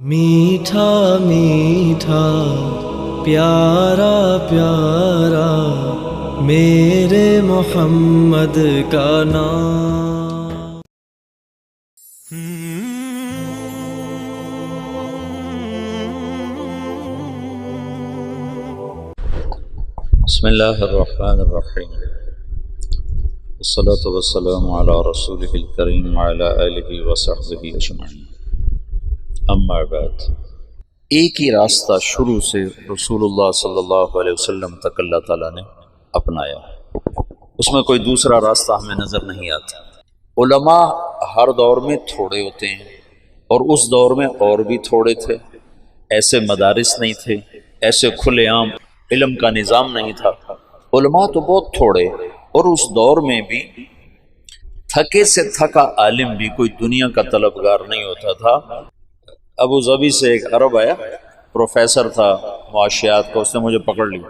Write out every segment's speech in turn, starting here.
میٹھا میٹھا پیارا پیارا میرے محمد کا نام۔ بسم اللہ الرحمن الرحیم، والصلاة والسلام علی رسولہ الکریم وعلی آلہ وصحبہ اجمعین، اما بعد۔ ایک ہی راستہ شروع سے رسول اللہ صلی اللہ علیہ وسلم تک اللہ تعالیٰ نے اپنایا، اس میں کوئی دوسرا راستہ ہمیں نظر نہیں آتا۔ علماء ہر دور میں تھوڑے ہوتے ہیں، اور اس دور میں اور بھی تھوڑے تھے، ایسے مدارس نہیں تھے، ایسے کھلے عام علم کا نظام نہیں تھا، علماء تو بہت تھوڑے، اور اس دور میں بھی تھکے سے تھکا عالم بھی کوئی دنیا کا طلبگار نہیں ہوتا تھا۔ ابو ظبی سے ایک عرب آیا، پروفیسر تھا معاشیات کا، اس نے مجھے پکڑ لیا،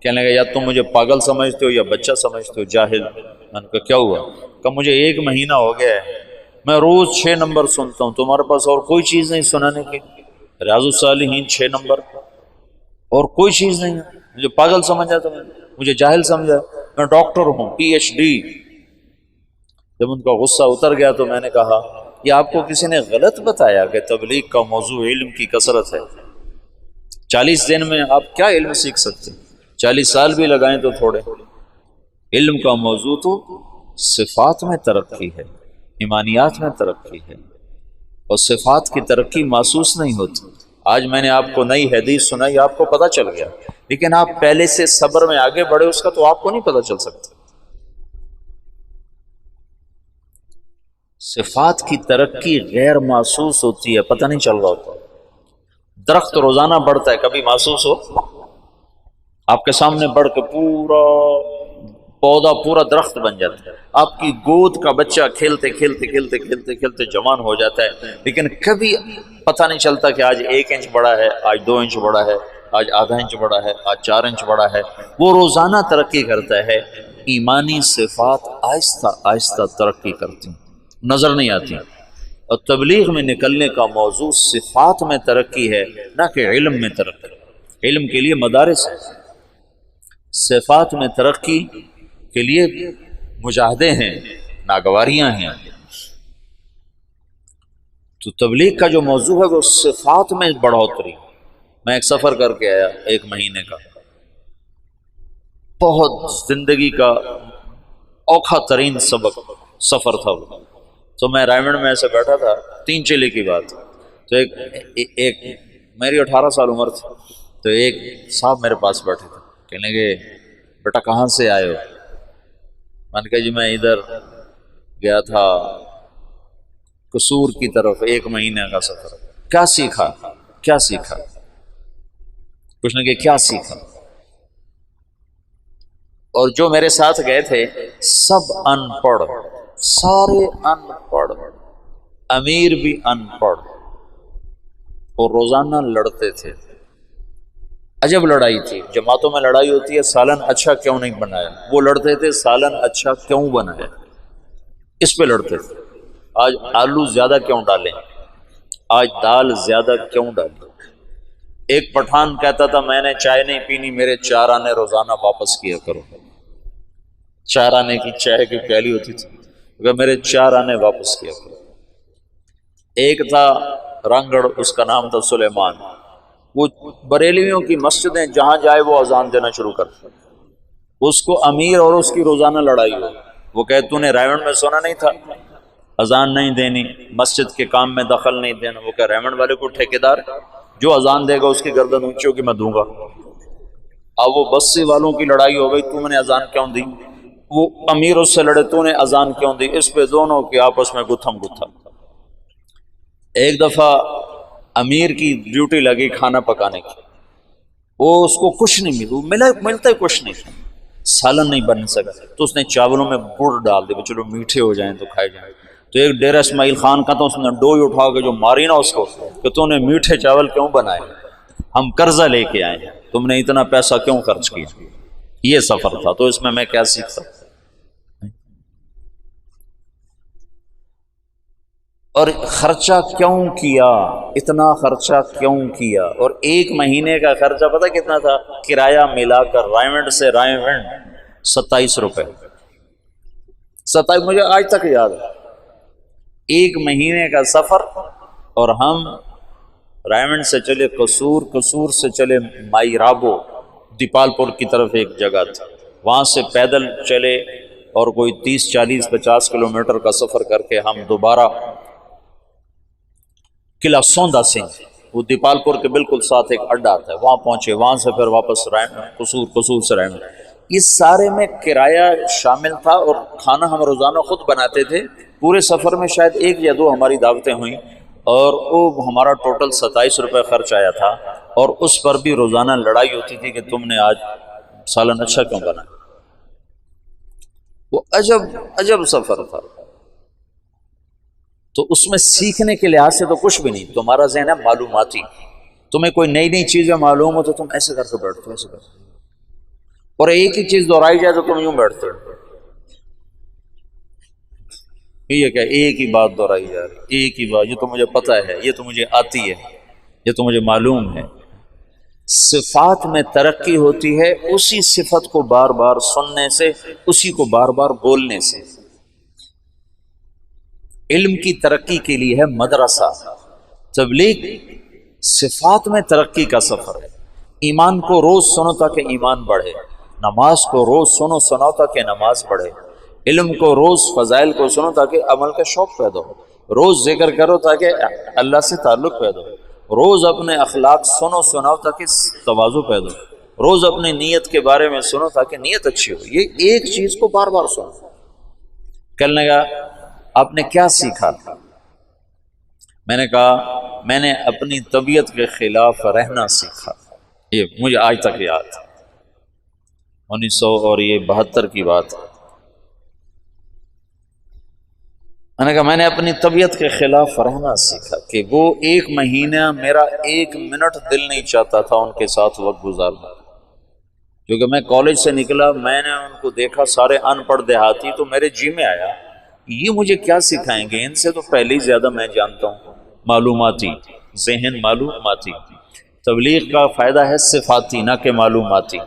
کہنے لگا یا تم مجھے پاگل سمجھتے ہو یا بچہ سمجھتے ہو، جاہل۔ میں نے کہا کیا ہوا؟ کہ مجھے 1 مہینہ ہو گیا ہے، میں روز 6 نمبر سنتا ہوں، تمہارے پاس اور کوئی چیز نہیں سنانے کی؟ ریاض الصالحین 6 نمبر اور کوئی چیز نہیں ہے، مجھے پاگل سمجھا، تم مجھے جاہل سمجھا، میں ڈاکٹر ہوں PhD۔ جب ان کا غصہ اتر گیا تو میں نے کہا یہ آپ کو کسی نے غلط بتایا کہ تبلیغ کا موضوع علم کی کثرت ہے؟ 40 دن میں آپ کیا علم سیکھ سکتے ہیں؟ 40 سال بھی لگائیں تو تھوڑے۔ علم کا موضوع تو صفات میں ترقی ہے، ایمانیات میں ترقی ہے، اور صفات کی ترقی محسوس نہیں ہوتی۔ آج میں نے آپ کو نئی حدیث سنائی، آپ کو پتہ چل گیا، لیکن آپ پہلے سے صبر میں آگے بڑھے اس کا تو آپ کو نہیں پتہ چل سکتا۔ صفات کی ترقی غیر محسوس ہوتی ہے، پتہ نہیں چل رہا ہوتا۔ درخت روزانہ بڑھتا ہے، کبھی محسوس ہو؟ آپ کے سامنے بڑھ کے پورا پودا پورا درخت بن جاتا ہے، آپ کی گود کا بچہ کھیلتے کھیلتے کھیلتے کھیلتے کھیلتے جوان ہو جاتا ہے، لیکن کبھی پتہ نہیں چلتا کہ آج 1 انچ بڑا ہے، آج 2 انچ بڑا ہے، آج ½ انچ بڑا ہے، آج 4 انچ بڑا ہے۔ وہ روزانہ ترقی کرتا ہے۔ ایمانی صفات آہستہ آہستہ ترقی کرتی ہیں، نظر نہیں آتی، اور تبلیغ میں نکلنے کا موضوع صفات میں ترقی ہے، نہ کہ علم میں ترقی۔ علم کے لیے مدارس ہیں، صفات میں ترقی کے لیے مجاہدے ہیں، ناگواریاں ہیں۔ تو تبلیغ کا جو موضوع ہے وہ صفات میں بڑھوتری۔ میں ایک سفر کر کے آیا 1 مہینے کا، بہت زندگی کا اوکھا ترین سفر تھا وہ۔ تو میں رائمنڈ میں ایسے بیٹھا تھا، 3 چلے کی بات، تو ایک میری 18 سال عمر تھی، تو ایک صاحب میرے پاس بیٹھے تھے، کہنے لگے بیٹا کہاں سے آئے ہو؟ میں نے کہا جی میں ادھر گیا تھا قصور کی طرف، 1 مہینے کا سفر۔ کیا سیکھا؟ کیا سیکھا؟ کچھ نے کہا کیا سیکھا؟ اور جو میرے ساتھ گئے تھے سب ان پڑھ، سارے ان پڑھ، امیر بھی ان پڑھ، اور روزانہ لڑتے تھے۔ عجب لڑائی تھی، جماعتوں میں لڑائی ہوتی ہے، سالن اچھا کیوں نہیں بنایا، وہ لڑتے تھے سالن اچھا کیوں بنایا، اس پہ لڑتے تھے۔ آج آلو زیادہ کیوں ڈالیں، آج دال زیادہ کیوں ڈالیں۔ ایک پٹھان کہتا تھا میں نے چائے نہیں پینی، میرے 4 آنے روزانہ واپس کیا کرو۔ 4 آنے کی چائے کی پیالی ہوتی تھی، اگر میرے 4 آنے واپس کیا کرو۔ ایک تھا رنگڑ، اس کا نام تھا سلیمان، وہ بریلویوں کی مسجدیں جہاں جائے وہ اذان دینا شروع کرتا، اس کو امیر اور اس کی روزانہ لڑائی ہو۔ وہ کہے تو نے ریونڈ میں سونا نہیں تھا، اذان نہیں دینی، مسجد کے کام میں دخل نہیں دینا۔ وہ کہے ریونڈ والے کو ٹھیکیدار، جو اذان دے گا اس کی گردن اونچی ہوگی میں دوں گا۔ اب وہ بسی والوں کی لڑائی ہو گئی، تو نے اذان کیوں دی؟ وہ امیر اس سے لڑے، تو نے اذان کیوں دی؟ اس پہ دونوں کے آپس میں گتھم گتھا۔ ایک دفعہ امیر کی ڈیوٹی لگی کھانا پکانے کی، وہ اس کو کچھ نہیں ملتا کچھ نہیں، سالن نہیں بن سکا، تو اس نے چاولوں میں گڑ ڈال دیا، چلو میٹھے ہو جائیں تو کھائے جائیں۔ تو ایک ڈیرہ اسماعیل خان کا، تو اس نے ڈوئی اٹھا کے جو ماری نا اس کو کہ تو نے میٹھے چاول کیوں بنائے، ہم قرضہ لے کے آئے ہیں، تم نے اتنا پیسہ کیوں خرچ کیا۔ یہ سفر تھا، تو اس میں کیا سیکھتا۔ اور خرچہ کیوں کیا، اتنا خرچہ کیوں کیا؟ اور ایک مہینے کا خرچہ پتہ کتنا تھا؟ کرایہ ملا کر رائمنڈ سے رائمنڈ 27 روپے، 27، مجھے آج تک یاد ہے، ایک مہینے کا سفر۔ اور ہم رائمنڈ سے چلے قصور، قصور سے چلے مائی رابو، دیپال پور کی طرف ایک جگہ تھی، وہاں سے پیدل چلے اور کوئی 30 40 50 کلومیٹر کا سفر کر کے ہم دوبارہ قلعہ سوندا سنگھ، وہ دیپال پور کے بالکل ساتھ ایک اڈا آتا ہے، وہاں پہنچے، وہاں سے پھر واپس رائمنڈ، قصور، قصور سے رائمنڈ۔ اس سارے میں کرایہ شامل تھا، اور کھانا ہم روزانہ خود بناتے تھے۔ پورے سفر میں شاید 1 یا 2 ہماری دعوتیں ہوئیں، اور وہ ہمارا ٹوٹل 27 روپے خرچ آیا تھا، اور اس پر بھی روزانہ لڑائی ہوتی تھی کہ تم نے آج سالن اچھا کیوں بنایا۔ وہ عجب سفر تھا۔ تو اس میں سیکھنے کے لحاظ سے تو کچھ بھی نہیں، تمہارا ذہن ہے معلوماتی، تمہیں کوئی نئی نئی چیزیں معلوم ہو تو تم ایسے کر کے بیٹھتے ہو، ایسے کرتے ہو، اور ایک ہی چیز دہرائی جائے تو تم یوں بیٹھتے ہو، یہ کیا ایک ہی بات دہرائی جا رہی، ایک ہی بات، یہ تو مجھے پتہ ہے، یہ تو مجھے آتی ہے، یہ تو مجھے معلوم ہے۔ صفات میں ترقی ہوتی ہے اسی صفت کو بار بار سننے سے، اسی کو بار بار بولنے سے۔ علم کی ترقی کے لیے ہے مدرسہ، تبلیغ صفات میں ترقی کا سفر ہے۔ ایمان کو روز سنو تاکہ ایمان بڑھے، نماز کو روز سنو سناؤ تاکہ نماز بڑھے، علم کو روز فضائل کو سنو تاکہ عمل کا شوق پیدا ہو، روز ذکر کرو تاکہ اللہ سے تعلق پیدا ہو، روز اپنے اخلاق سنو سناؤ تاکہ تواضع پیدا ہو، روز اپنی نیت کے بارے میں سنو تاکہ نیت اچھی ہو۔ یہ ایک چیز کو بار بار سنو۔ کہنے لگا آپ نے کیا سیکھا؟ میں نے کہا میں نے اپنی طبیعت کے خلاف رہنا سیکھا۔ یہ مجھے آج تک یاد ہے، 1972 کی بات ہے۔ میں نے کہا میں نے اپنی طبیعت کے خلاف رہنا سیکھا کہ وہ 1 مہینہ میرا 1 منٹ دل نہیں چاہتا تھا ان کے ساتھ وقت گزارنا، کیونکہ میں کالج سے نکلا، میں نے ان کو دیکھا سارے ان پڑھ دیہاتی، تو میرے جی میں آیا یہ مجھے کیا سکھائیں گے، ان سے تو پہلے ہی زیادہ میں جانتا ہوں، معلوماتی ذہن، معلوماتی۔ تبلیغ کا فائدہ ہے صفاتی نہ کہ معلوماتی۔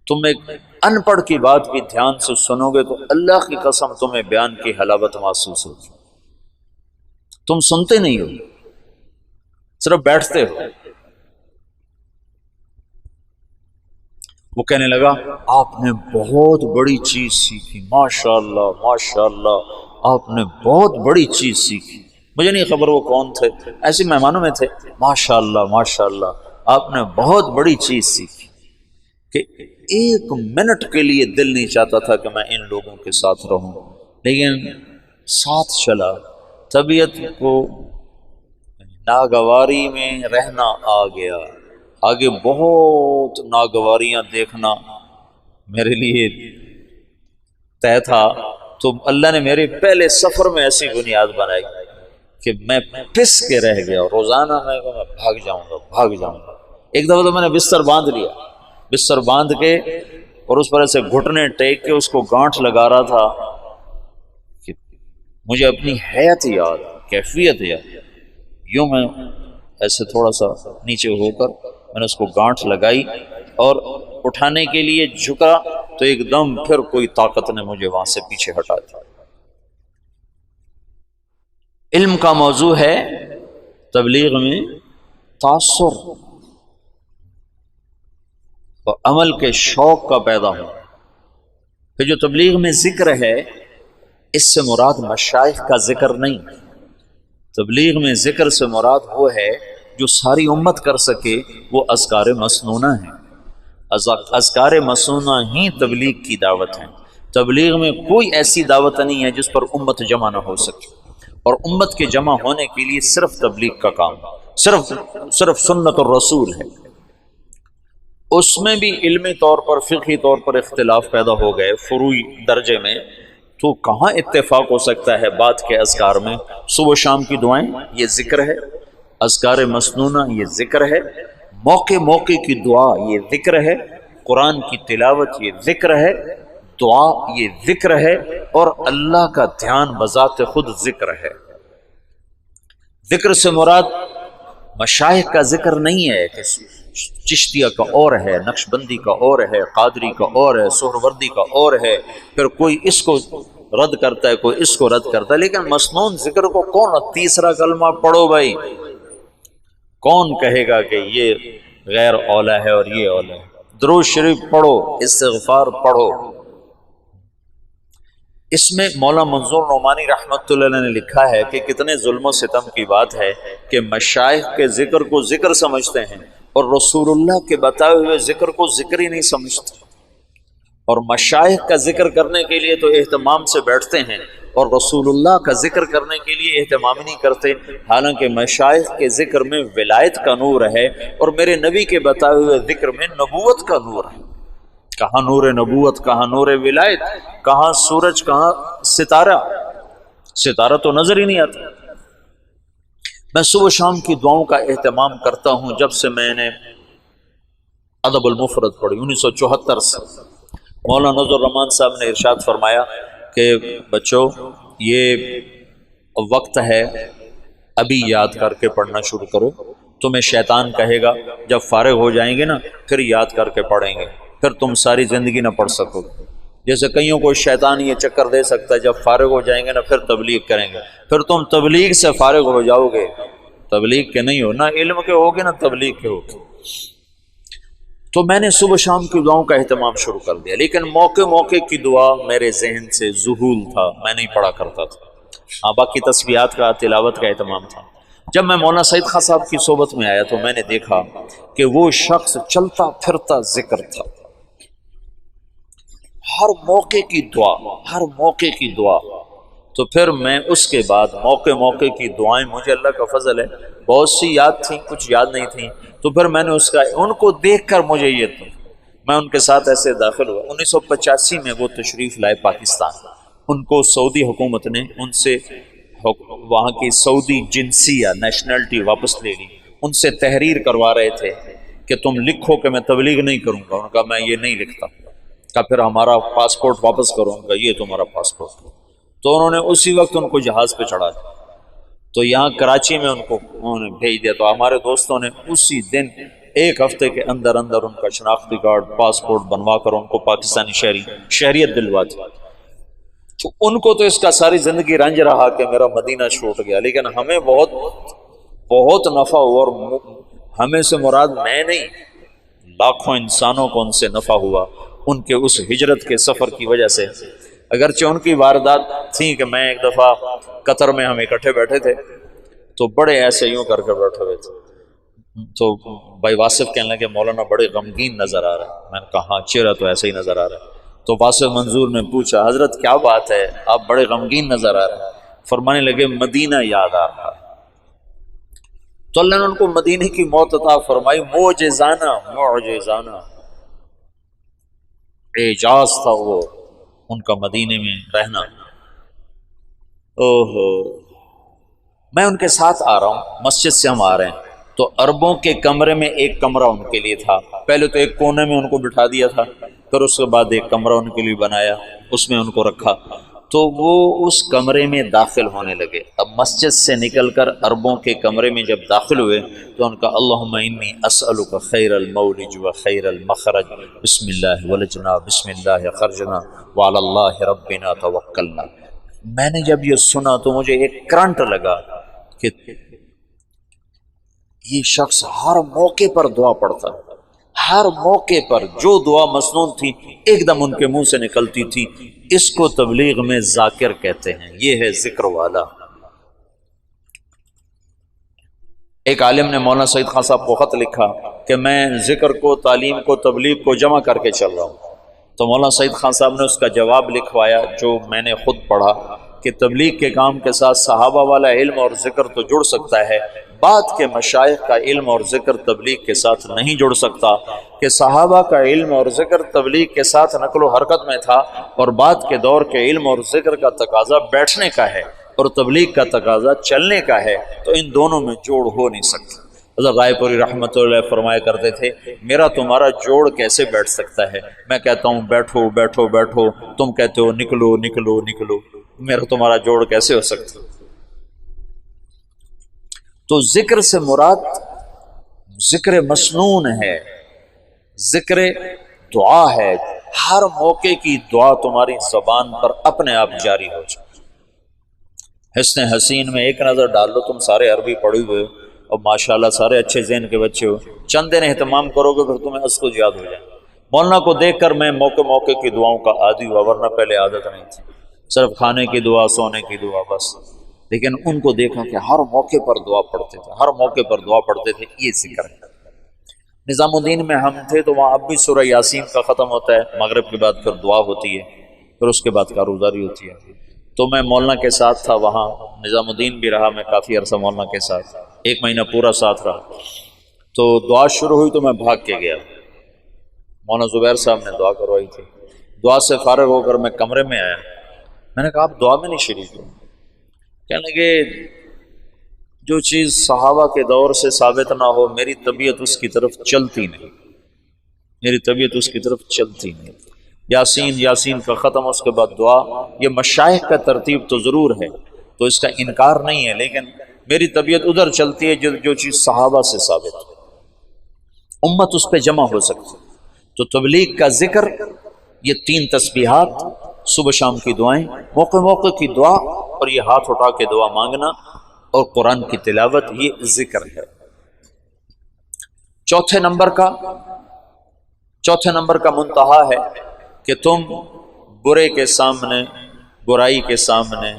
تم ایک ان پڑھ کی بات بھی دھیان سے سنو گے تو اللہ کی قسم تمہیں بیان کی حلاوت محسوس ہوگی۔ تم سنتے نہیں ہو، صرف بیٹھتے ہو۔ وہ کہنے لگا آپ نے بہت بڑی چیز سیکھی، ماشاءاللہ ماشاءاللہ، آپ نے بہت بڑی چیز سیکھی۔ مجھے نہیں خبر وہ کون تھے، ایسے مہمانوں میں تھے۔ ماشاءاللہ ماشاءاللہ، آپ نے بہت بڑی چیز سیکھی کہ 1 منٹ کے لیے دل نہیں چاہتا تھا کہ میں ان لوگوں کے ساتھ رہوں، لیکن ساتھ چلا۔ طبیعت کو ناگواری میں رہنا آ گیا، آگے بہت ناگواریاں دیکھنا میرے لیے طے تھا، تو اللہ نے میرے پہلے سفر میں ایسی بنیاد بنائی کہ میں پس کے رہ گیا، روزانہ میں بھاگ جاؤں گا۔ ایک دفعہ تو میں نے بستر باندھ لیا، بستر باندھ کے اور اس پر ایسے گھٹنے ٹیک کے اس کو گانٹھ لگا رہا تھا کہ مجھے اپنی حیت یاد، کیفیت یاد، یوں میں ایسے تھوڑا سا نیچے ہو کر میں نے اس کو گانٹھ لگائی اور اٹھانے کے لیے جھکا تو ایک دم پھر کوئی طاقت نے مجھے وہاں سے پیچھے ہٹا دیا۔ علم کا موضوع ہے تبلیغ میں تاثر اور عمل کے شوق کا پیدا ہونا۔ پھر جو تبلیغ میں ذکر ہے اس سے مراد مشائخ کا ذکر نہیں، تبلیغ میں ذکر سے مراد وہ ہے جو ساری امت کر سکے، وہ اذکار مسنونہ ہیں۔ اذکار مسنونہ ہی تبلیغ کی دعوت ہیں۔ تبلیغ میں کوئی ایسی دعوت نہیں ہے جس پر امت جمع نہ ہو سکے، اور امت کے جمع ہونے کے لیے صرف تبلیغ کا کام، صرف سنت الرسول ہے۔ اس میں بھی علمی طور پر، فقہی طور پر اختلاف پیدا ہو گئے فروعی درجے میں، تو کہاں اتفاق ہو سکتا ہے بات کے اذکار میں؟ صبح شام کی دعائیں یہ ذکر ہے، اذکار مسنونہ یہ ذکر ہے، موقع کی دعا یہ ذکر ہے، قرآن کی تلاوت یہ ذکر ہے، دعا یہ ذکر ہے، اور اللہ کا دھیان بذات خود ذکر ہے۔ ذکر سے مراد مشائخ کا ذکر نہیں ہے کہ چشتیہ کا اور ہے، نقشبندی کا اور ہے، قادری کا اور ہے، سہروردی کا اور ہے، پھر کوئی اس کو رد کرتا ہے، کوئی اس کو رد کرتا ہے، لیکن مسنون ذکر کو کون تیسرا کلمہ پڑھو بھائی، کون کہے گا کہ یہ غیر اولا ہے اور یہ اولا ہے؟ درود شریف پڑھو، استغفار پڑھو۔ اس میں مولانا منظور نعمانی رحمۃ اللہ علیہ نے لکھا ہے کہ کتنے ظلم و ستم کی بات ہے کہ مشائخ کے ذکر کو ذکر سمجھتے ہیں اور رسول اللہ کے بتائے ہوئے ذکر کو ذکر ہی نہیں سمجھتے، اور مشائخ کا ذکر کرنے کے لیے تو اہتمام سے بیٹھتے ہیں اور رسول اللہ کا ذکر کرنے کے لیے اہتمام نہیں کرتے، حالانکہ مشائخ کے ذکر میں ولایت کا نور ہے اور میرے نبی کے بتائے ہوئے ذکر میں نبوت کا نور ہے۔ کہاں نور نبوت، کہاں نور ولایت، کہاں سورج، کہاں ستارہ؟ ستارہ تو نظر ہی نہیں آتا۔ میں صبح شام کی دعاؤں کا اہتمام کرتا ہوں، جب سے میں نے ادب المفرد پڑھی 1974 سے۔ مولانا نذر الرحمان صاحب نے ارشاد فرمایا کہ بچوں یہ وقت ہے، ابھی یاد کر کے پڑھنا شروع کرو، تمہیں شیطان کہے گا جب فارغ ہو جائیں گے نا پھر یاد کر کے پڑھیں گے، پھر تم ساری زندگی نہ پڑھ سکو گے۔ جیسے کئیوں کو شیطان یہ چکر دے سکتا ہے جب فارغ ہو جائیں گے نا پھر تبلیغ کریں گے، پھر تم تبلیغ سے فارغ ہو جاؤ گے، تبلیغ کے نہیں ہو، نہ علم کے ہوگے نہ تبلیغ کے ہوگے۔ تو میں نے صبح شام کی دعاؤں کا اہتمام شروع کر دیا، لیکن موقع موقع کی دعا میرے ذہن سے ذہول تھا، میں نہیں پڑھا کرتا تھا، ہاں باقی تسبیحات کا تلاوت کا اہتمام تھا۔ جب میں مولانا سعید خان صاحب کی صحبت میں آیا تو میں نے دیکھا کہ وہ شخص چلتا پھرتا ذکر تھا، ہر موقع کی دعا، ہر موقع کی دعا۔ تو پھر میں اس کے بعد موقع موقع کی دعائیں، مجھے اللہ کا فضل ہے بہت سی یاد تھیں، کچھ یاد نہیں تھیں، تو پھر میں نے اس کا، ان کو دیکھ کر مجھے یہ تھا، میں ان کے ساتھ ایسے داخل ہوا۔ 1985 میں وہ تشریف لائے پاکستان، ان کو سعودی حکومت نے ان سے وہاں کی سعودی جنسیہ نیشنلٹی واپس لے لی، ان سے تحریر کروا رہے تھے کہ تم لکھو کہ میں تبلیغ نہیں کروں گا، ان کا میں یہ نہیں لکھتا، کہ پھر ہمارا پاسپورٹ واپس کرو، ان کا یہ تمہارا پاسپورٹ۔ تو انہوں نے اسی وقت ان کو جہاز پہ چڑھا دیا، تو یہاں کراچی میں ان کو انہوں نے بھیج دیا، تو ہمارے دوستوں نے اسی دن ایک ہفتے کے اندر اندر ان کا شناختی کارڈ پاسپورٹ بنوا کر ان کو پاکستانی شہریت دلوا دی۔ تو ان کو تو اس کا ساری زندگی رنج رہا کہ میرا مدینہ چھوٹ گیا، لیکن ہمیں بہت بہت نفع ہوا، اور ہمیں سے مراد میں نہیں، لاکھوں انسانوں کو ان سے نفع ہوا ان کے اس ہجرت کے سفر کی وجہ سے۔ اگرچہ ان کی واردات تھی کہ میں ایک دفعہ قطر میں ہم اکٹھے بیٹھے تھے تو بڑے ایسے یوں کر کے بیٹھے ہوئے تھے، تو بھائی واصف کہنے لگے مولانا بڑے غمگین نظر آ رہا ہے، میں نے کہا ہاں چہرہ تو ایسے ہی نظر آ رہا ہے۔ تو واصف منظور نے پوچھا حضرت کیا بات ہے، آپ بڑے غمگین نظر آ رہے ہیں؟ فرمانے لگے مدینہ یاد آ رہا ہے۔ تو اللہ نے ان کو مدینے کی موت عطا فرمائی، معجزانہ اعجاز تھا وہ ان کا مدینے میں رہنا۔ اوہو، میں ان کے ساتھ آ رہا ہوں، مسجد سے ہم آ رہے ہیں تو عربوں کے کمرے میں ایک کمرہ ان کے لیے تھا، پہلے تو ایک کونے میں ان کو بٹھا دیا تھا، پھر اس کے بعد ایک کمرہ ان کے لیے بنایا، اس میں ان کو رکھا، تو وہ اس کمرے میں داخل ہونے لگے۔ اب مسجد سے نکل کر عربوں کے کمرے میں جب داخل ہوئے تو ان کا اللہم انی اسألک خیر المولج و خیر المخرج، بسم اللہ ولجنا بسم اللہ خرجنا وعلی اللہ ربنا توکلنا۔ میں نے جب یہ سنا تو مجھے ایک کرنٹ لگا کہ یہ شخص ہر موقع پر دعا پڑھتا، ہر موقع پر جو دعا مسنون تھی ایک دم ان کے منہ سے نکلتی تھی۔ اس کو تبلیغ میں ذاکر کہتے ہیں، یہ ہے ذکر والا۔ ایک عالم نے مولانا سعید خان صاحب کو خط لکھا کہ میں ذکر کو، تعلیم کو، تبلیغ کو جمع کر کے چل رہا ہوں، تو مولانا سعید خان صاحب نے اس کا جواب لکھوایا جو میں نے خود پڑھا کہ تبلیغ کے کام کے ساتھ صحابہ والا علم اور ذکر تو جڑ سکتا ہے، بعد کے مشائخ کا علم اور ذکر تبلیغ کے ساتھ نہیں جڑ سکتا، کہ صحابہ کا علم اور ذکر تبلیغ کے ساتھ نقل و حرکت میں تھا، اور بعد کے دور کے علم اور ذکر کا تقاضا بیٹھنے کا ہے اور تبلیغ کا تقاضا چلنے کا ہے، تو ان دونوں میں جوڑ ہو نہیں سکتا۔ حضرت رائے پوری رحمۃ اللہ فرمایا کرتے تھے میرا تمہارا جوڑ کیسے بیٹھ سکتا ہے؟ میں کہتا ہوں بیٹھو بیٹھو بیٹھو، تم کہتے ہو نکلو نکلو نکلو، میرا تمہارا جوڑ کیسے ہو سکتا؟ تو ذکر سے مراد ذکر مسنون ہے، ذکر دعا ہے، ہر موقع کی دعا تمہاری زبان پر اپنے آپ جاری ہو جائے۔ حسن حسین میں ایک نظر ڈال لو، تم سارے عربی پڑھے ہوئے ہو اور ماشاءاللہ سارے اچھے ذہن کے بچے ہو، چند دن اہتمام کرو گے پھر تمہیں اس کو یاد ہو جائے۔ مولانا کو دیکھ کر میں موقع موقع کی دعاؤں کا عادی ہوا، ورنہ پہلے عادت نہیں تھی، صرف کھانے کی دعا، سونے کی دعا بس۔ لیکن ان کو دیکھا کہ ہر موقع پر دعا پڑھتے تھے، ہر موقع پر دعا پڑھتے تھے، یہ ذکر ہے۔ نظام الدین میں ہم تھے تو وہاں اب بھی سورہ یاسین کا ختم ہوتا ہے، مغرب کے بعد پھر دعا ہوتی ہے، پھر اس کے بعد کاروزاری ہوتی ہے۔ تو میں مولانا کے ساتھ تھا وہاں، نظام الدین بھی رہا، میں کافی عرصہ مولانا کے ساتھ، 1 مہینہ پورا ساتھ رہا۔ تو دعا شروع ہوئی تو میں بھاگ کے گیا، مولانا زبیر صاحب نے دعا کروائی تھی۔ دعا سے فارغ ہو کر میں کمرے میں آیا، میں نے کہا آپ دعا میں نہیں شریک ہو؟ کہنے لگے جو چیز صحابہ کے دور سے ثابت نہ ہو میری طبیعت اس کی طرف چلتی نہیں، میری طبیعت اس کی طرف چلتی نہیں۔ یاسین کا ختم، اس کے بعد دعا، یہ مشائخ کا ترتیب تو ضرور ہے تو اس کا انکار نہیں ہے، لیکن میری طبیعت ادھر چلتی ہے جو چیز صحابہ سے ثابت ہے، امت اس پہ جمع ہو سکتی۔ تو تبلیغ کا ذکر، یہ 3 تسبیحات، صبح شام کی دعائیں، موقع موقع کی دعا، اور یہ ہاتھ اٹھا کے دعا مانگنا اور قرآن کی تلاوت، یہ ذکر ہے۔ چوتھے نمبر کا منتہا ہے کہ تم برے کے سامنے، برائی کے سامنے،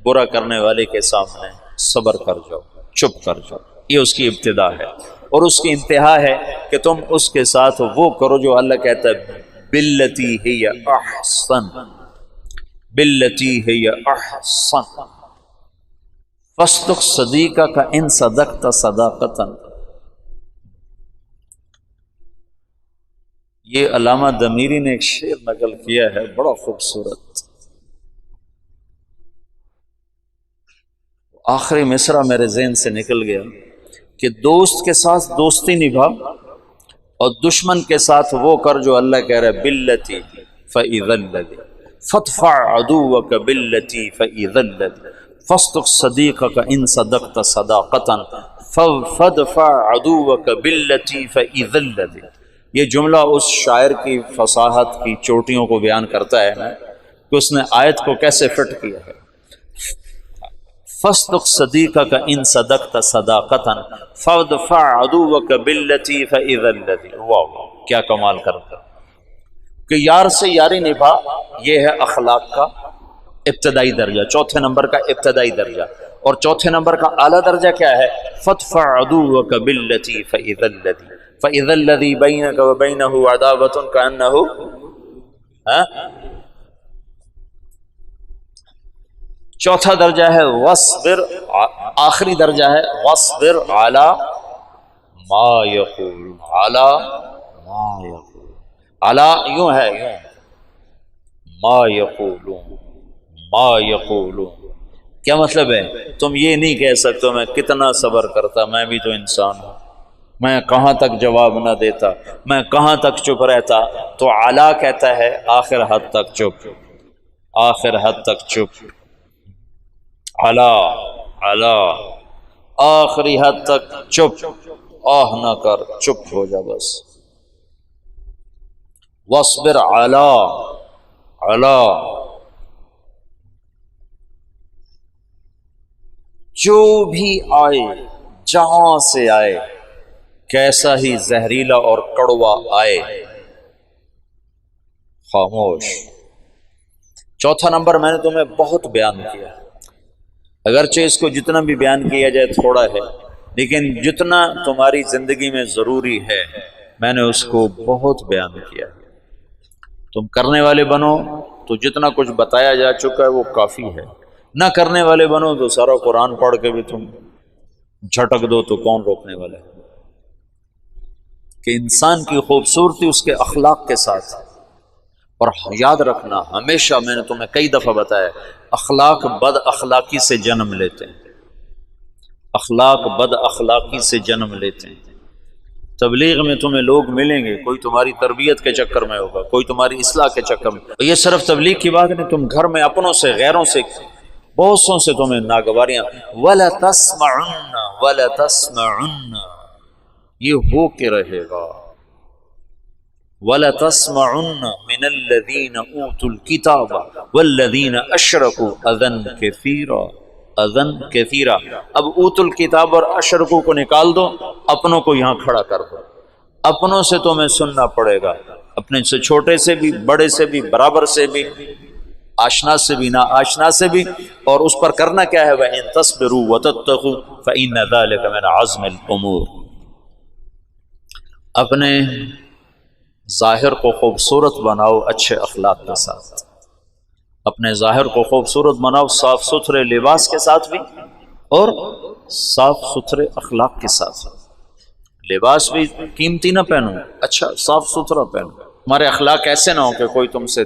برا کرنے والے کے سامنے صبر کر جاؤ، چپ کر جاؤ، یہ اس کی ابتدا ہے۔ اور اس کی انتہا ہے کہ تم اس کے ساتھ وہ کرو جو اللہ کہتا ہے باللتی ہی احسن، باللتی ہی احسن فاصدق صدیقک ان صدقت صداقتا۔ یہ علامہ دمیری نے ایک شعر نقل کیا ہے، بڑا خوبصورت، آخری مصرع میرے ذہن سے نکل گیا کہ دوست کے ساتھ دوستی نبھا اور دشمن کے ساتھ وہ کر جو اللہ کہہ رہا ہے باللتی فإذا الذی فادفع عدوک باللتی فإذا الذی فاصدق صدیقک ان صدقت صداقتا فادفع عدوک باللتی فإذا الذی۔ یہ جملہ اس شاعر کی فصاحت کی چوٹیوں کو بیان کرتا ہے کہ اس نے آیت کو کیسے فٹ کیا ہے۔ فاصدق صدیقک ان صدقت صداقتا فادفع عدوک باللتی فإذا الذی۔ واہ، کیا کمال کرتا کہ یار سے یاری نبھا، یہ ہے اخلاق کا ابتدائی درجہ، چوتھے نمبر کا ابتدائی درجہ۔ اور چوتھے نمبر کا اعلیٰ درجہ کیا ہے؟ فادفع عدوک باللتی فإذا الذی، فإذا الذی بینک وبینہ عداوۃ کأنہ، چوتھا درجہ ہے وصبر، آخری درجہ ہے وصبر علی ما یقول، علی ما یقول، علی یوں ہے، یوں ما یقولون، ما یقولون، کیا مطلب ہے؟ تم یہ نہیں کہہ سکتے میں کتنا صبر کرتا، میں بھی تو انسان ہوں، میں کہاں تک جواب نہ دیتا، میں کہاں تک چپ رہتا۔ تو علی کہتا ہے آخر حد تک چپ، آخر حد تک چپ، علی علی آخری حد تک چپ، آہ نہ کر، چپ ہو جا بس۔ وصبر علی علی، جو بھی آئے، جہاں سے آئے، کیسا ہی زہریلا اور کڑوا آئے، خاموش۔ چوتھا نمبر میں نے تمہیں بہت بیان کیا، اگرچہ اس کو جتنا بھی بیان کیا جائے تھوڑا ہے، لیکن جتنا تمہاری زندگی میں ضروری ہے میں نے اس کو بہت بیان کیا۔ تم کرنے والے بنو تو جتنا کچھ بتایا جا چکا ہے وہ کافی ہے، نہ کرنے والے بنو تو سارا قرآن پڑھ کے بھی تم جھٹک دو تو کون روکنے والا ہے؟ کہ انسان کی خوبصورتی اس کے اخلاق کے ساتھ، اور یاد رکھنا ہمیشہ، میں نے تمہیں کئی دفعہ بتایا، اخلاق بد اخلاقی سے جنم لیتے ہیں، اخلاق بد اخلاقی سے جنم لیتے ہیں۔ تبلیغ میں تمہیں لوگ ملیں گے، کوئی تمہاری تربیت کے چکر میں ہوگا، کوئی تمہاری اصلاح کے چکر میں، یہ صرف تبلیغ کی بات نہیں، تم گھر میں اپنوں سے، غیروں سے، بہت سوں سے تمہیں ناگواریاں، وَلَتَسْمَعُنَّ وَلَتَسْمَعُنَّ، یہ ہو کے رہے گا، وَلَتَسْمَعُنَّ مِنَ الَّذِينَ أُوتُوا الْكِتَابَ وَالَّذِينَ أَشْرَكُوا أَذًى كَثِيرًا، اذن کثیرہ۔ اب اوت الکتاب اور اشرکو کو نکال دو، اپنوں کو یہاں کھڑا کر دو۔ اپنوں سے تمہیں سننا پڑے گا، اپنے سے چھوٹے سے بھی، بڑے سے بھی، برابر سے بھی، آشنا سے بھی، نا آشنا سے بھی، اور اس پر کرنا کیا ہے؟ وَإِن تَصْبِرُوا وَتَتَّقُوا فَإِنَّ ذَلِكَ مِنْ عَزْمِ الْأُمُورِ۔ اپنے ظاہر کو خوبصورت بناؤ اچھے اخلاق کے ساتھ، اپنے ظاہر کو خوبصورت بناؤ صاف ستھرے لباس کے ساتھ بھی اور صاف ستھرے اخلاق کے ساتھ۔ لباس بھی قیمتی نہ پہنو، اچھا صاف ستھرا پہنو، تمہارے اخلاق ایسے نہ ہو کہ کوئی تم سے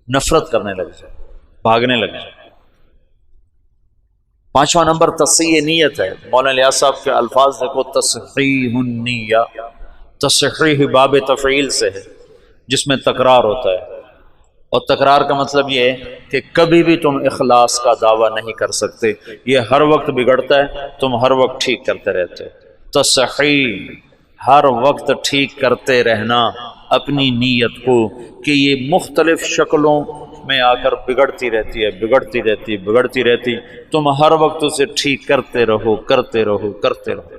نفرت کرنے لگ جائے، بھاگنے لگ جائے۔ پانچواں نمبر تصحیح نیت ہے۔ مولانا الیاس صاحب کے الفاظ دیکھو، تصحیح النیہ، تصحیح باب تفعیل سے ہے جس میں تکرار ہوتا ہے، اور تکرار کا مطلب یہ ہے کہ کبھی بھی تم اخلاص کا دعویٰ نہیں کر سکتے، یہ ہر وقت بگڑتا ہے، تم ہر وقت ٹھیک کرتے رہتے ہو۔ تصحیح، ہر وقت ٹھیک کرتے رہنا اپنی نیت کو، کہ یہ مختلف شکلوں میں آ کر بگڑتی رہتی ہے، بگڑتی رہتی، بگڑتی رہتی، تم ہر وقت اسے ٹھیک کرتے رہو، کرتے رہو، کرتے رہو۔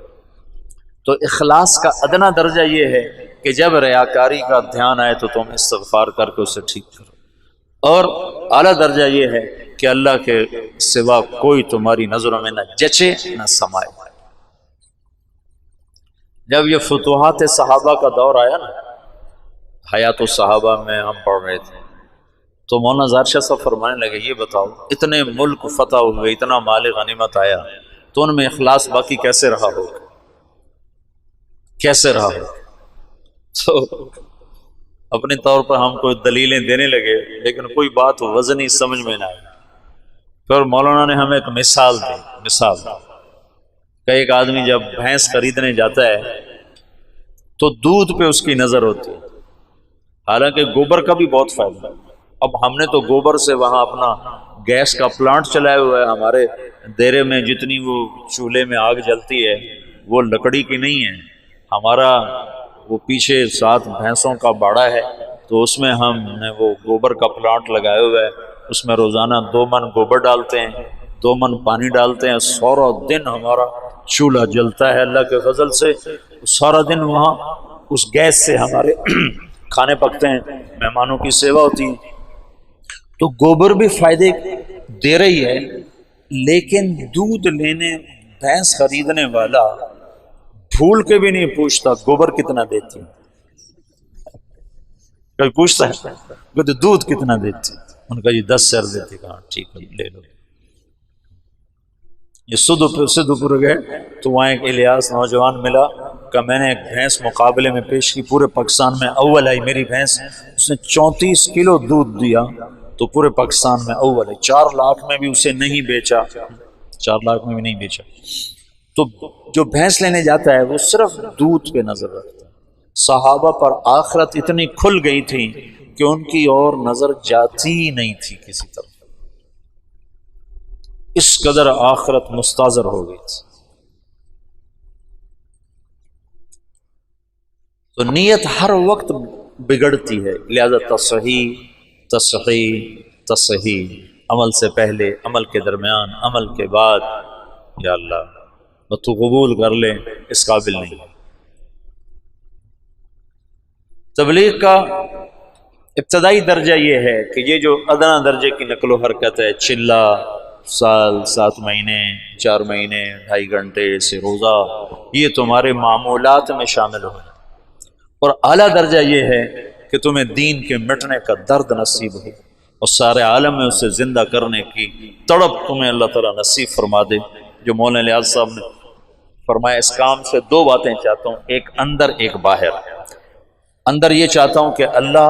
تو اخلاص کا ادنا درجہ یہ ہے کہ جب ریاکاری کا دھیان آئے تو تم استغفار کر کے اسے ٹھیک کرو، اور اعلیٰ درجہ یہ ہے کہ اللہ کے سوا کوئی تمہاری نظروں میں نہ جچے نہ سمائے۔ جب یہ فتوحات صحابہ کا دور آیا نا، حیات الصحابہ میں ہم پڑھ رہے تھے، تو مولانا ظاہر شاہ صاحب فرمانے لگے، یہ بتاؤ اتنے ملک فتح ہوئے، اتنا مال غنیمت آیا، تو ان میں اخلاص باقی کیسے رہا ہوگا؟ کیسے رہا ہوگا؟ تو اپنے طور پر ہم کوئی دلیلیں دینے لگے، لیکن کوئی بات وزنی سمجھ میں نہ آئی۔ پھر مولانا نے ہمیں ایک مثال دی، مثال کہ ایک آدمی جب بھینس خریدنے جاتا ہے تو دودھ پہ اس کی نظر ہوتی ہے، حالانکہ گوبر کا بھی بہت فائدہ ہے۔ اب ہم نے تو گوبر سے وہاں اپنا گیس کا پلانٹ چلایا ہوا ہے، ہمارے دیرے میں جتنی وہ چولہے میں آگ جلتی ہے وہ لکڑی کی نہیں ہے، ہمارا وہ پیچھے 7 بھینسوں کا باڑا ہے، تو اس میں ہم نے وہ گوبر کا پلانٹ لگایا ہوا ہے، اس میں روزانہ 2 من گوبر ڈالتے ہیں، 2 من پانی ڈالتے ہیں، سارا دن ہمارا چولہا جلتا ہے اللہ کے فضل سے، سارا دن وہاں اس گیس سے ہمارے کھانے پکتے ہیں، مہمانوں کی سیوا ہوتی ہے۔ تو گوبر بھی فائدے دے رہی ہے، لیکن دودھ لینے بھینس خریدنے والا بھول کے بھی نہیں پوچھتا گوبر کتنا دیتی، کوئی پوچھتا ہے کہ دودھ کتنا دیتی؟ ان کا یہ 10 سیر دیتی، کہا ٹھیک ہے لے لو۔ یہ سدھپور گئے تو وہاں ایک الیاس نوجوان ملا کہ میں نے ایک بھینس مقابلے میں پیش کی، پورے پاکستان میں اول آئی میری بھینس، اس نے 34 کلو دودھ دیا، تو پورے پاکستان میں اول ہے۔ 4 لاکھ میں بھی اسے نہیں بیچا، 4 لاکھ میں بھی نہیں بیچا۔ تو جو بھینس لینے جاتا ہے وہ صرف دودھ پہ نظر رکھتا ہے۔ صحابہ پر آخرت اتنی کھل گئی تھی کہ ان کی اور نظر جاتی ہی نہیں تھی کسی طرف، اس قدر آخرت مستاظر ہو گئی تھی۔ تو نیت ہر وقت بگڑتی ہے، لہذا تصحیح تصحیح تصحیح، عمل سے پہلے، عمل کے درمیان، عمل کے بعد، یا اللہ تو قبول کر لے، اس قابل نہیں۔ تبلیغ کا ابتدائی درجہ یہ ہے کہ یہ جو ادنا درجے کی نقل و حرکت ہے، چلہ، سال، 7 مہینے، 4 مہینے، 2.5 گھنٹے سے روزہ، یہ تمہارے معمولات میں شامل ہو، اور اعلیٰ درجہ یہ ہے کہ تمہیں دین کے مٹنے کا درد نصیب ہو اور سارے عالم میں اسے زندہ کرنے کی تڑپ تمہیں اللہ تعالیٰ نصیب فرما دے۔ جو مولانا الیاس صاحب نے فرمایا، اس کام سے 2 باتیں چاہتا ہوں، ایک اندر ایک باہر۔ اندر یہ چاہتا ہوں کہ اللہ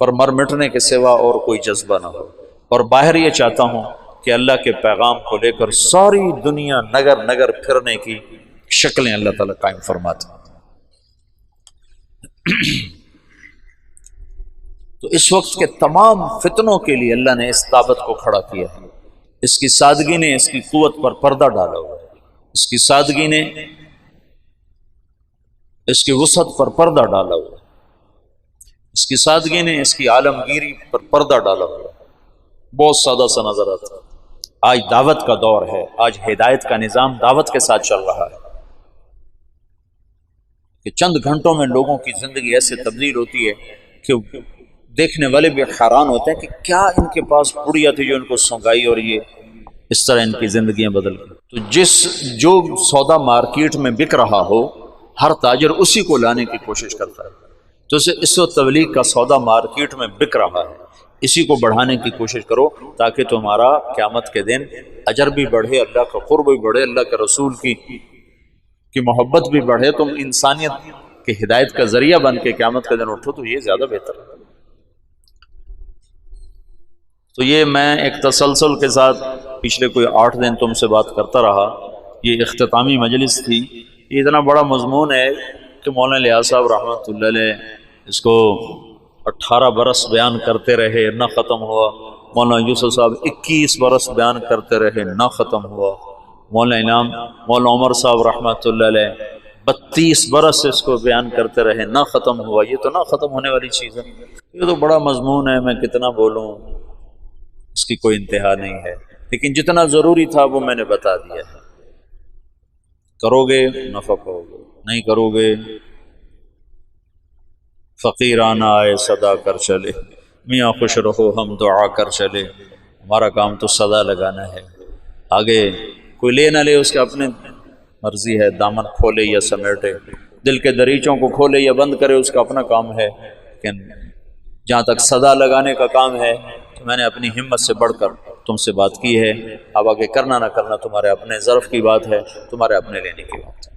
پر مر مٹنے کے سوا اور کوئی جذبہ نہ ہو، اور باہر یہ چاہتا ہوں کہ اللہ کے پیغام کو لے کر ساری دنیا نگر نگر پھرنے کی شکلیں اللہ تعالیٰ قائم فرماتے ہیں۔ تو اس وقت کے تمام فتنوں کے لیے اللہ نے اس طاقت کو کھڑا کیا ہے، اس کی سادگی نے اس کی قوت پر پردہ ڈالا ہوا ہے۔ اس کی سادگی نے اس کی وسعت پر پردہ ڈالا ہوا، اس کی سادگی نے اس کی عالمگیری پر پردہ ڈالا ہوا، بہت سادہ سا نظر آتا ہے۔ آج دعوت کا دور ہے، آج ہدایت کا نظام دعوت کے ساتھ چل رہا ہے کہ چند گھنٹوں میں لوگوں کی زندگی ایسے تبدیل ہوتی ہے کہ دیکھنے والے بھی حیران ہوتے ہیں کہ کیا ان کے پاس پڑیا تھی جو ان کو سونگائی اور یہ اس طرح ان کی زندگیاں بدل گئی۔ تو جو سودا مارکیٹ میں بک رہا ہو، ہر تاجر اسی کو لانے کی کوشش کرتا ہے۔ تو اس وقت تبلیغ کا سودا مارکیٹ میں بک رہا ہے، اسی کو بڑھانے کی کوشش کرو تاکہ تمہارا قیامت کے دن اجر بھی بڑھے، اللہ کا قرب بھی بڑھے، اللہ کے رسول کی محبت بھی بڑھے، تم انسانیت کی ہدایت کا ذریعہ بن کے قیامت کے دن اٹھو، تو یہ زیادہ بہتر ہے۔ تو یہ میں ایک تسلسل کے ساتھ پچھلے کوئی 8 دن تم سے بات کرتا رہا، یہ اختتامی مجلس تھی۔ یہ اتنا بڑا مضمون ہے کہ مولانا الیاس صاحب رحمۃ اللہ علیہ اس کو 18 برس بیان کرتے رہے، نہ ختم ہوا۔ مولانا یوسف صاحب 21 برس بیان کرتے رہے، نہ ختم ہوا۔ مولانا عمر صاحب رحمۃ اللہ علیہ 32 برس اس کو بیان کرتے رہے، نہ ختم ہوا۔ یہ تو نہ ختم ہونے والی چیز ہے، یہ تو بڑا مضمون ہے، میں کتنا بولوں اس کی کوئی انتہا نہیں ہے، لیکن جتنا ضروری تھا وہ میں نے بتا دیا ہے۔ کرو گے نفع پاؤ گے، نہیں کرو گے فقیرانہ آئے صدا کر چلے، میاں خوش رہو ہم دعا کر چلے۔ ہمارا کام تو صدا لگانا ہے، آگے کوئی لے نہ لے اس کا اپنے مرضی ہے، دامن کھولے یا سمیٹے، دل کے دریچوں کو کھولے یا بند کرے، اس کا اپنا کام ہے۔ لیکن جہاں تک صدا لگانے کا کام ہے تو میں نے اپنی ہمت سے بڑھ کر تم سے بات کی ہے۔ اب آگے کرنا نہ کرنا تمہارے اپنے ظرف کی بات ہے، تمہارے اپنے لینے کی بات ہے۔